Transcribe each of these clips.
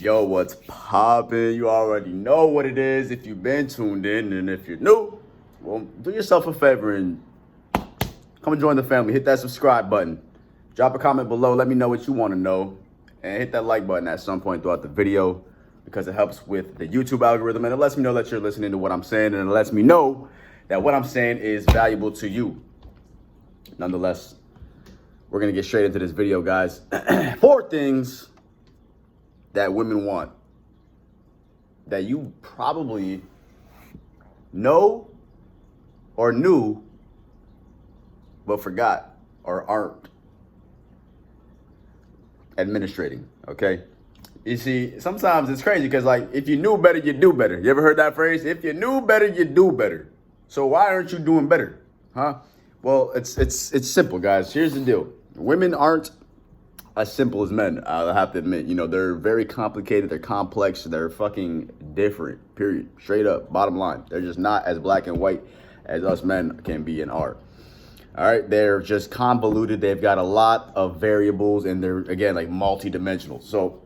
Yo, what's poppin'? You already know what it is if you've been tuned in. And if you're new, well, do yourself a favor and come and join the family. Hit that subscribe button. Drop a comment below. Let me know what you want to know. And hit that like button at some point throughout the video because it helps with the YouTube algorithm. And it lets me know that you're listening to what I'm saying. And it lets me know that what I'm saying is valuable to you. Nonetheless, we're going to get straight into this video, guys. 4 things that women want that you probably know or knew but forgot or aren't administrating. Okay, you see, sometimes it's crazy because, like, if you knew better, you do better. You ever heard that phrase? If you knew better, you do better. So why aren't you doing better? Well, it's simple, guys. Here's the deal. Women aren't as simple as men. I have to admit, they're very complicated. They're complex. They're fucking different, period. Straight up, bottom line. They're just not as black and white as us men can be and are. All right, they're just convoluted. They've got a lot of variables, and they're, again, like multi-dimensional. So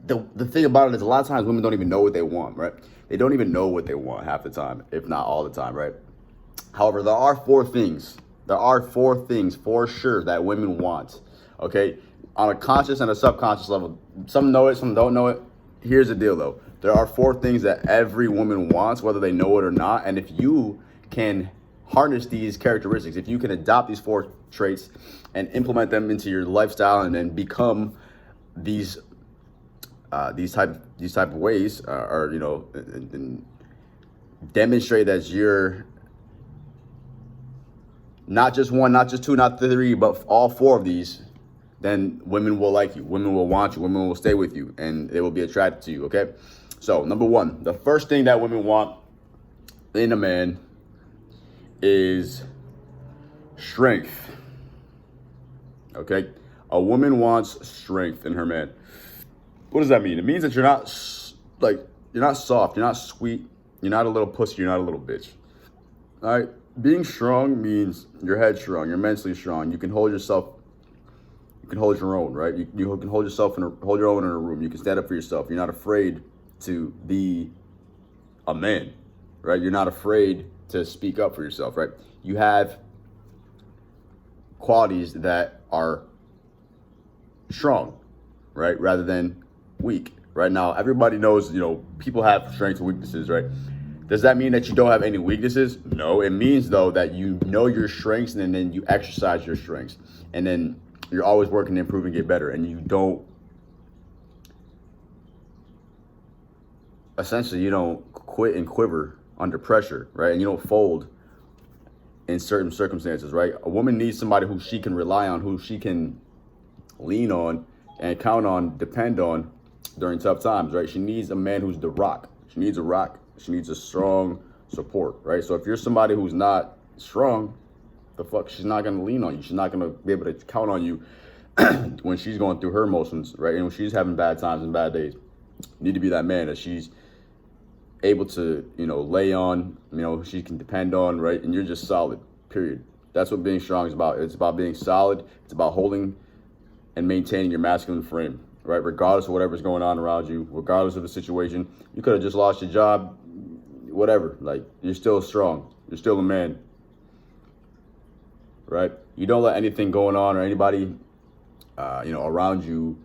the thing about it is, a lot of times women don't even know what they want, right? They don't even know what they want half the time, if not all the time, right? However, there are 4 things. There are 4 things for sure that women want. Okay, on a conscious and a subconscious level. Some know it, some don't know it. Here's the deal, though. There are 4 things that every woman wants, whether they know it or not. And if you can harness these characteristics, if you can adopt these 4 traits and implement them into your lifestyle and then become these type of ways, and demonstrate that you're not just 1, not just 2, not 3, but all 4 of these, then women will like you. Women will want you. Women will stay with you, and they will be attracted to you, okay? So, number 1, the first thing that women want in a man is strength, okay? A woman wants strength in her man. What does that mean? It means that you're not soft, you're not sweet, you're not a little pussy, you're not a little bitch, all right? Being strong means you're headstrong, you're mentally strong. You can hold yourself, you can hold your own, right? You can hold yourself hold your own in a room. You can stand up for yourself. You're not afraid to be a man, right? You're not afraid to speak up for yourself, right? You have qualities that are strong, right? Rather than weak. Right now, everybody knows, people have strengths and weaknesses, right? Does that mean that you don't have any weaknesses? No, it means, though, that you know your strengths and then you exercise your strengths. And then you're always working to improve and get better. And you don't, essentially, you don't quit and quiver under pressure, right? And you don't fold in certain circumstances, right? A woman needs somebody who she can rely on, who she can lean on and count on, depend on during tough times, right? She needs a man who's the rock. She needs a rock. She needs a strong support, right? So if you're somebody who's not strong, the fuck, she's not going to lean on you. She's not going to be able to count on you when she's going through her emotions, right? And when she's having bad times and bad days. You need to be that man that she's able to, lay on, she can depend on, right? And you're just solid, period. That's what being strong is about. It's about being solid. It's about holding and maintaining your masculine frame, right? Regardless of whatever's going on around you, regardless of the situation. You could have just lost your job, whatever. Like, you're still strong. You're still a man, right? You don't let anything going on or anybody, around you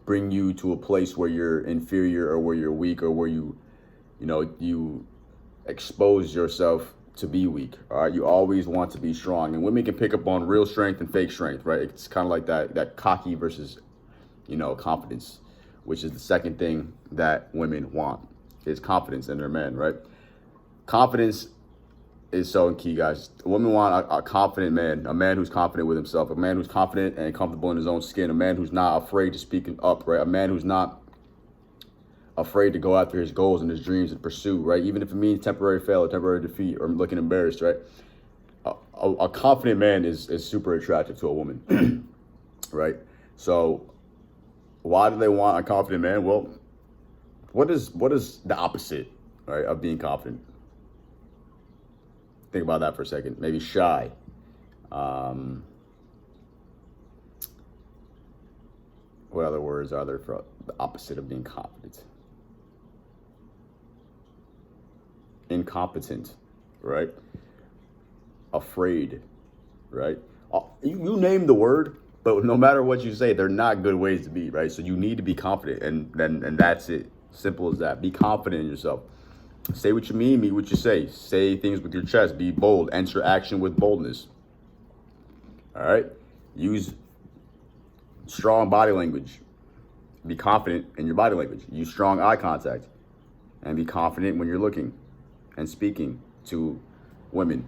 bring you to a place where you're inferior or where you're weak or where you expose yourself to be weak. All right, you always want to be strong, and women can pick up on real strength and fake strength, right? It's kind of like that cocky versus, confidence, which is the second thing that women want, is confidence in their men, right? Confidence is so key, guys. Women want a confident man, a man who's confident with himself, a man who's confident and comfortable in his own skin, a man who's not afraid to speak up, right? A man who's not afraid to go after his goals and his dreams and pursue, right? Even if it means temporary failure, temporary defeat, or looking embarrassed, right? A confident man is super attractive to a woman, right? So why do they want a confident man? Well, what is the opposite, right, of being confident? Think about that for a second. Maybe shy. What What other words are there for the opposite of being confident? Incompetent, right? Afraid, right? You name the word, but no matter what you say, they're not good ways to be, right? So you need to be confident, and that's it. Simple as that. Be confident in yourself. Say what you mean what you say. Say things with your chest. Be bold. Enter action with boldness. All right? Use strong body language. Be confident in your body language. Use strong eye contact. And be confident when you're looking and speaking to women.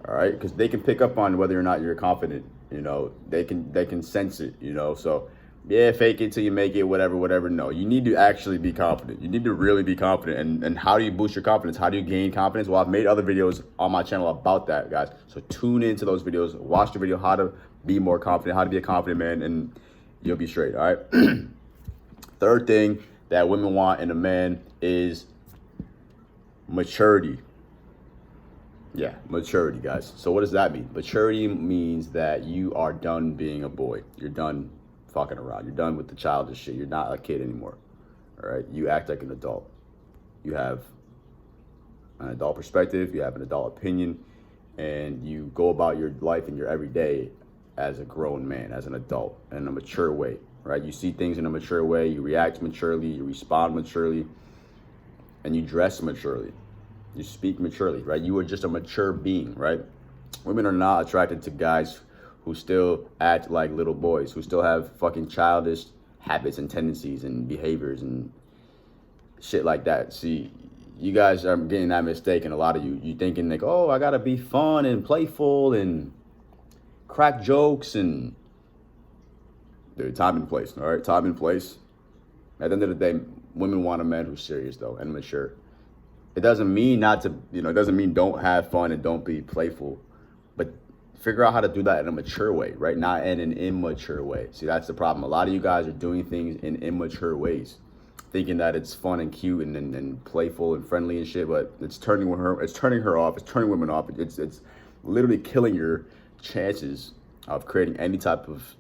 All right? Because they can pick up on whether or not you're confident. You know, they can sense it, you know. So, yeah, fake it till you make it, whatever. No, you need to actually be confident. You need to really be confident. And how do you boost your confidence? How do you gain confidence? Well, I've made other videos on my channel about that, guys. So tune into those videos. Watch the video, how to be more confident, how to be a confident man, and you'll be straight, all right? Third thing that women want in a man is maturity. Yeah, maturity, guys. So what does that mean? Maturity means that you are done being a boy. You're done fucking around. You're done with the childish shit. You're not a kid anymore. All right? You act like an adult. You have an adult perspective. You have an adult opinion. And you go about your life and your everyday as a grown man, as an adult, in a mature way. Right? You see things in a mature way. You react maturely. You respond maturely. And you dress maturely. You speak maturely, right? You are just a mature being, right? Women are not attracted to guys who still act like little boys, who still have fucking childish habits and tendencies and behaviors and shit like that. See, you guys are getting that mistake, and a lot of you thinking like, oh, I gotta be fun and playful and crack jokes and dude, time and place, all right? Time and place. At the end of the day, women want a man who's serious though and mature. It doesn't mean not to, it doesn't mean don't have fun and don't be playful, but figure out how to do that in a mature way, right? Not in an immature way. See, that's the problem. A lot of you guys are doing things in immature ways, thinking that it's fun and cute and playful and friendly and shit, but it's turning her off. It's turning women off. It's literally killing your chances of creating any type of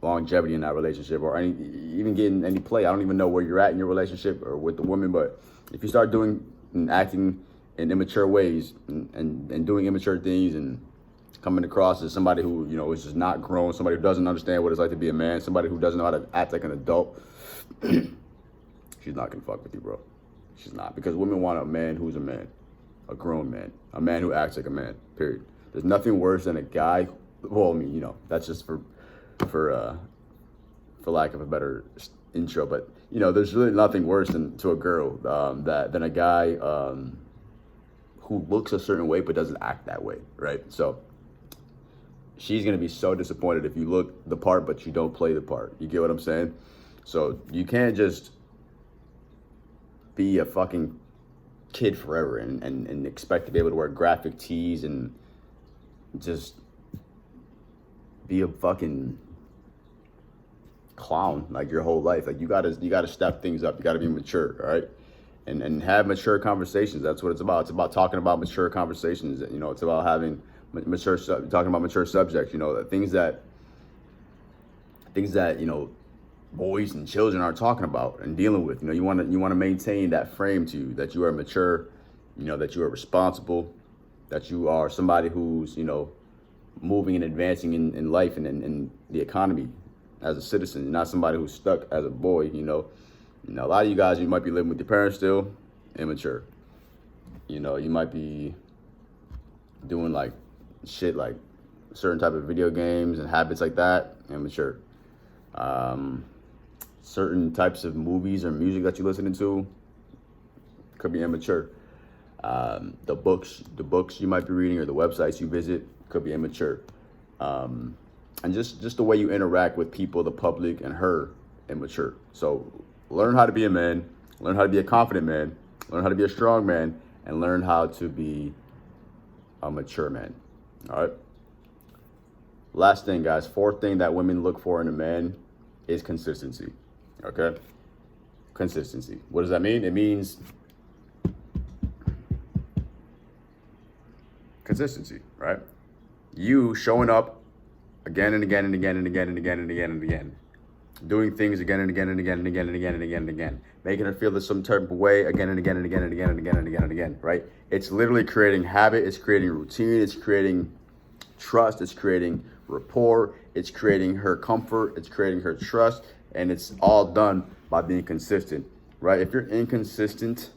longevity in that relationship or even getting any play. I don't even know where you're at in your relationship or with the woman, but if you start doing and acting in immature ways and doing immature things and coming across as somebody who, is just not grown, somebody who doesn't understand what it's like to be a man, somebody who doesn't know how to act like an adult, she's not gonna fuck with you, bro. She's not. Because women want a man who's a man, a grown man, a man who acts like a man, period. There's nothing worse than a guy, that's just for lack of a better intro, but there's really nothing worse than to a girl than a guy who looks a certain way but doesn't act that way, right? So she's gonna be so disappointed if you look the part but you don't play the part. You get what I'm saying? So you can't just be a fucking kid forever and expect to be able to wear graphic tees and just be a fucking clown like your whole life. Like you gotta step things up. You gotta be mature, all right? And have mature conversations. That's what it's about. It's about talking about mature conversations. It's about having talking about mature subjects. Things that boys and children are talking about and dealing with. You want to maintain that frame to you, that you are mature, that you are responsible, that you are somebody who's moving and advancing in life and in the economy as a citizen. You're not somebody who's stuck as a boy. A lot of you guys, you might be living with your parents still, immature. You might be doing like shit like certain type of video games and habits like that, immature. Certain types of movies or music that you're listening to could be immature. The books you might be reading or the websites you visit could be immature. And just the way you interact with people, the public, and her, immature. So learn how to be a man, learn how to be a confident man, learn how to be a strong man, and learn how to be a mature man. All right? Last thing, guys, fourth thing that women look for in a man is consistency. Okay? Consistency. What does that mean? It means consistency, right? You showing up again and again and again and again and again and again and again. doing things again and again and again and again and again and again and again, making her feel some type of way again and again and again and again and again and again and again, right? It's literally creating habit, it's creating routine, it's creating trust, it's creating rapport, it's creating her comfort, it's creating her trust, and it's all done by being consistent, right? If you're inconsistent,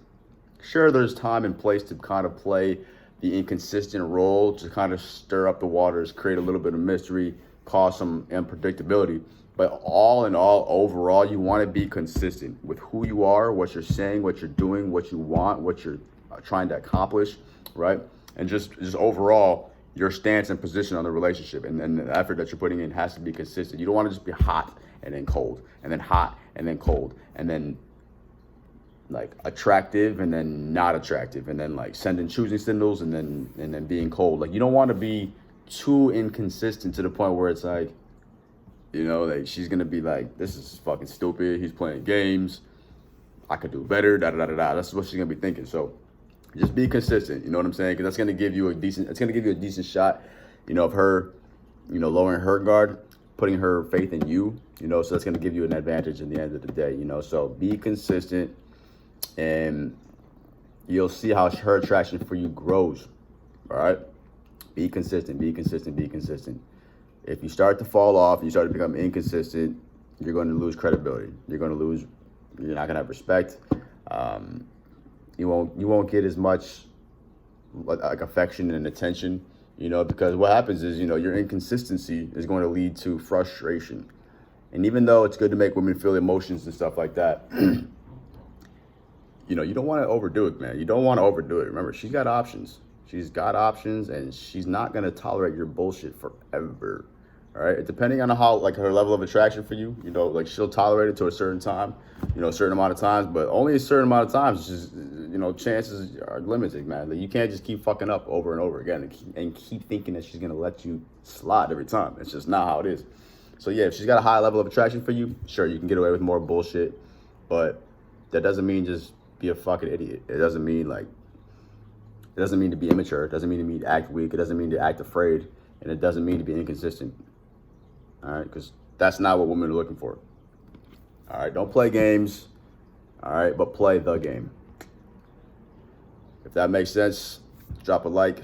sure, there's time and place to kind of play the inconsistent role to kind of stir up the waters, create a little bit of mystery, cause some unpredictability. But all in all, overall, you want to be consistent with who you are, what you're saying, what you're doing, what you want, what you're trying to accomplish, right? And just overall, your stance and position on the relationship and the effort that you're putting in has to be consistent. You don't want to just be hot and then cold, and then hot and then cold, and then like attractive and then not attractive, and then like sending choosing signals and then being cold. Like, you don't want to be too inconsistent to the point where it's like, you know, like she's gonna be like, this is fucking stupid, he's playing games, I could do better, da da da da da. That's what she's gonna be thinking. So just be consistent, you know what I'm saying? Because that's gonna give you a decent shot, you know, of her, you know, lowering her guard, putting her faith in you, you know. So that's gonna give you an advantage in the end of the day, you know. So be consistent, and you'll see how her attraction for you grows. All right, be consistent, be consistent, be consistent. If you start to fall off, you start to become inconsistent, you're going to lose credibility. You're not going to have respect. You won't get as much like affection and attention, you know, because what happens is, you know, your inconsistency is going to lead to frustration. And even though it's good to make women feel emotions and stuff like that, you know, you don't want to overdo it, man. You don't want to overdo it. Remember, she's got options. She's got options, and she's not going to tolerate your bullshit forever. All right, depending on how, like, her level of attraction for you, you know, like, she'll tolerate it to a certain time, you know, a certain amount of times, but only a certain amount of times. Just, you know, chances are limited, man. Like, you can't just keep fucking up over and over again and keep thinking that she's gonna let you slide every time. It's just not how it is. So yeah, if she's got a high level of attraction for you, sure, you can get away with more bullshit, but that doesn't mean just be a fucking idiot. It doesn't mean to be immature. It doesn't mean to act weak. It doesn't mean to act afraid, and it doesn't mean to be inconsistent. All right, because that's not what women are looking for. All right, don't play games. All right, but play the game. If that makes sense, drop a like,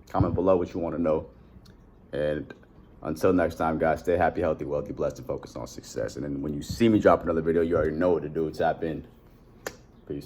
comment below what you want to know. And until next time, guys, stay happy, healthy, wealthy, blessed, and focused on success. And then when you see me drop another video, you already know what to do. Tap in.